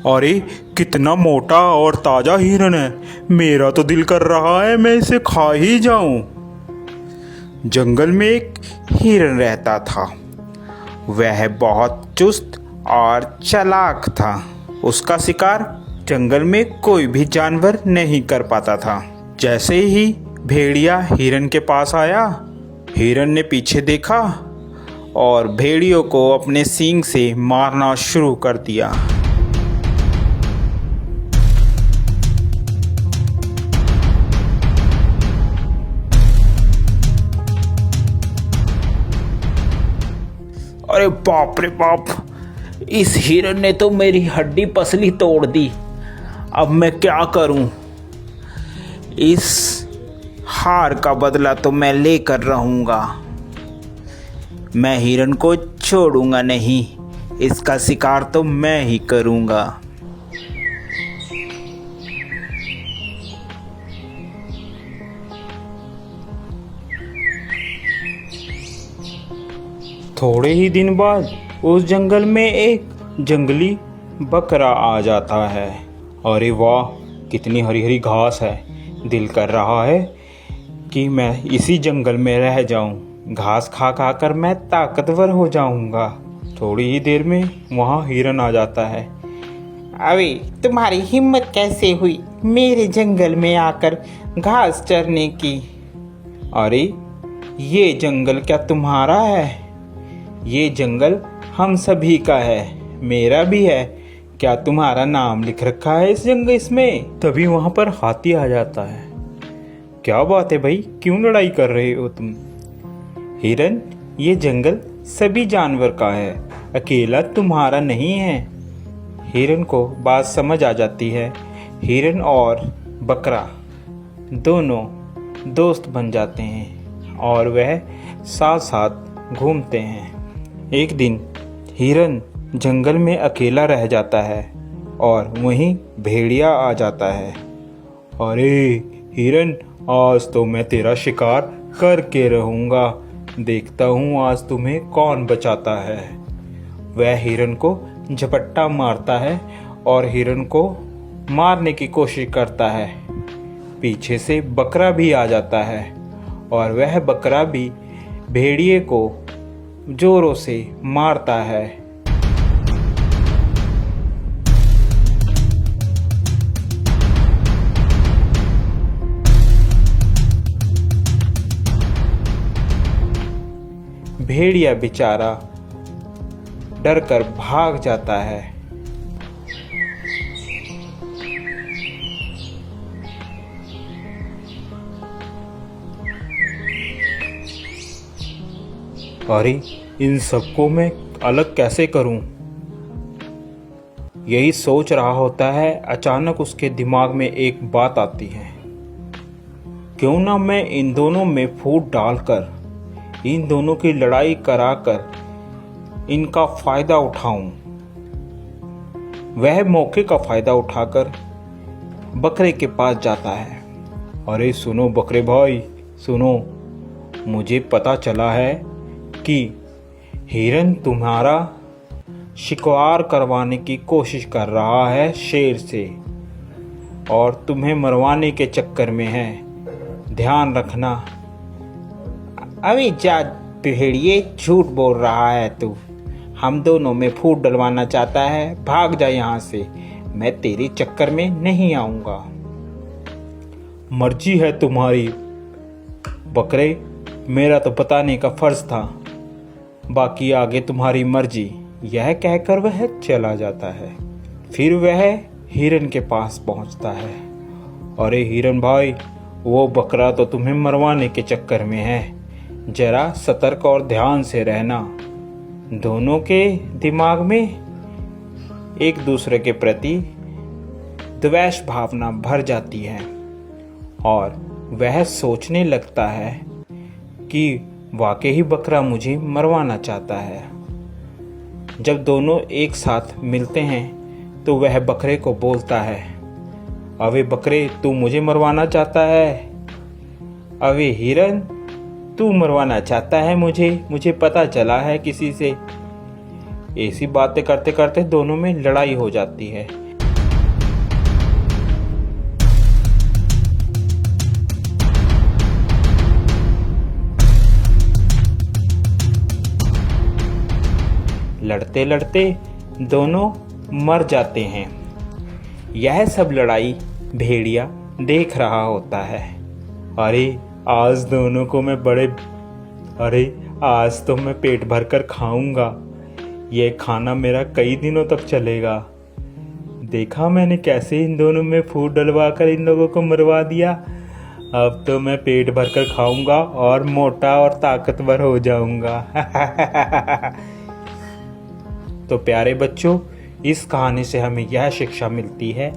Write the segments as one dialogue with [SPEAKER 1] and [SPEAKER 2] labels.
[SPEAKER 1] अरे कितना मोटा और ताजा हिरन है। मेरा तो दिल कर रहा है मैं इसे खा ही जाऊं। जंगल में एक हिरन रहता था। वह बहुत चुस्त और चालाक था। उसका शिकार जंगल में कोई भी जानवर नहीं कर पाता था। जैसे ही भेड़िया हिरन के पास आया, हिरन ने पीछे देखा और भेड़ियों को अपने सींग से मारना शुरू कर दिया।
[SPEAKER 2] अरे बाप रे बाप, इस हिरन ने तो मेरी हड्डी पसली तोड़ दी। अब मैं क्या करूं? इस हार का बदला तो मैं लेकर रहूंगा। मैं हिरन को छोड़ूंगा नहीं। इसका शिकार तो मैं ही करूंगा।
[SPEAKER 1] थोड़े ही दिन बाद उस जंगल में एक जंगली बकरा आ जाता है। अरे वाह, कितनी हरी हरी घास है। दिल कर रहा है कि मैं इसी जंगल में रह जाऊं। घास खा खा कर मैं ताकतवर हो जाऊंगा। थोड़ी ही देर में वहाँ हिरन आ जाता है।
[SPEAKER 2] अरे तुम्हारी हिम्मत कैसे हुई मेरे जंगल में आकर घास चरने की?
[SPEAKER 1] अरे ये जंगल क्या तुम्हारा है? ये जंगल हम सभी का है, मेरा भी है। क्या तुम्हारा नाम लिख रखा है इस जंगल इसमें? तभी वहां पर हाथी आ जाता है। क्या बात है भाई, क्यों लड़ाई कर रहे हो तुम? हिरन, ये जंगल सभी जानवर का है, अकेला तुम्हारा नहीं है। हिरन को बात समझ आ जाती है। हिरन और बकरा दोनों दोस्त बन जाते हैं और वह साथ साथ घूमते हैं। एक दिन हिरन जंगल में अकेला रह जाता है और वहीं भेड़िया आ जाता है। अरे हिरन, आज तो मैं तेरा शिकार करके रहूंगा। देखता हूँ आज तुम्हें कौन बचाता है। वह हिरन को झपट्टा मारता है और हिरन को मारने की कोशिश करता है। पीछे से बकरा भी आ जाता है और वह बकरा भी भेड़िए को जोरों से मारता है। भेड़िया बेचारा डरकर भाग जाता है। अरे इन सबको मैं अलग कैसे करूं? यही सोच रहा होता है, अचानक उसके दिमाग में एक बात आती है। क्यों ना मैं इन दोनों में फूट डालकर इन दोनों की लड़ाई कराकर इनका फायदा उठाऊं। वह मौके का फायदा उठाकर बकरे के पास जाता है। अरे सुनो बकरे भाई, सुनो, मुझे पता चला है कि हिरन तुम्हारा शिकार करवाने की कोशिश कर रहा है शेर से और तुम्हें मरवाने के चक्कर में है। ध्यान रखना।
[SPEAKER 2] अभी जा भेड़िए, झूठ बोल रहा है तू। हम दोनों में फूट डलवाना चाहता है? भाग जा यहाँ से, मैं तेरे चक्कर में नहीं आऊंगा।
[SPEAKER 1] मर्जी है तुम्हारी बकरे, मेरा तो बताने का फर्ज था, बाकी आगे तुम्हारी मर्जी। यह कहकर वह चला जाता है। फिर वह हिरन के पास पहुंचता है। अरे हिरन भाई, वो बकरा तो तुम्हें मरवाने के चक्कर में है। जरा सतर्क और ध्यान से रहना। दोनों के दिमाग में एक दूसरे के प्रति द्वेष भावना भर जाती है और वह सोचने लगता है कि वाकई ही बकरा मुझे मरवाना चाहता है। जब दोनों एक साथ मिलते हैं तो वह बकरे को बोलता है, अबे बकरे, तू मुझे मरवाना चाहता है? अबे हिरन, तू मरवाना चाहता है मुझे पता चला है किसी से। ऐसी बातें करते करते दोनों में लड़ाई हो जाती है। लड़ते लड़ते दोनों मर जाते हैं। यह सब लड़ाई भेड़िया देख रहा होता है। अरे आज दोनों को मैं आज तो मैं पेट भर कर खाऊंगा। यह खाना मेरा कई दिनों तक चलेगा। देखा मैंने कैसे इन दोनों में फूट डलवा कर इन लोगों को मरवा दिया। अब तो मैं पेट भर कर खाऊंगा और मोटा और ताकतवर हो जाऊंगा। तो प्यारे बच्चों, इस कहानी से हमें यह शिक्षा मिलती है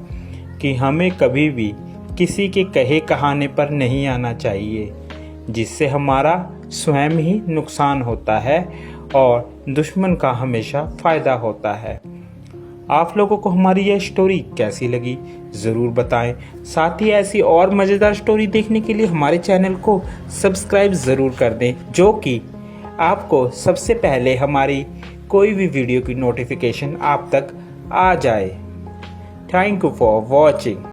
[SPEAKER 1] कि हमें कभी भी किसी के कहे कहाने पर नहीं आना चाहिए, जिससे हमारा स्वयं ही नुकसान होता है और दुश्मन का हमेशा फ़ायदा होता है। आप लोगों को हमारी यह स्टोरी कैसी लगी ज़रूर बताएं। साथ ही ऐसी और मज़ेदार स्टोरी देखने के लिए हमारे चैनल को सब्सक्राइब ज़रूर कर दें, जो कि आपको सबसे पहले हमारी कोई भी वीडियो की नोटिफिकेशन आप तक आ जाए। Thank you for watching.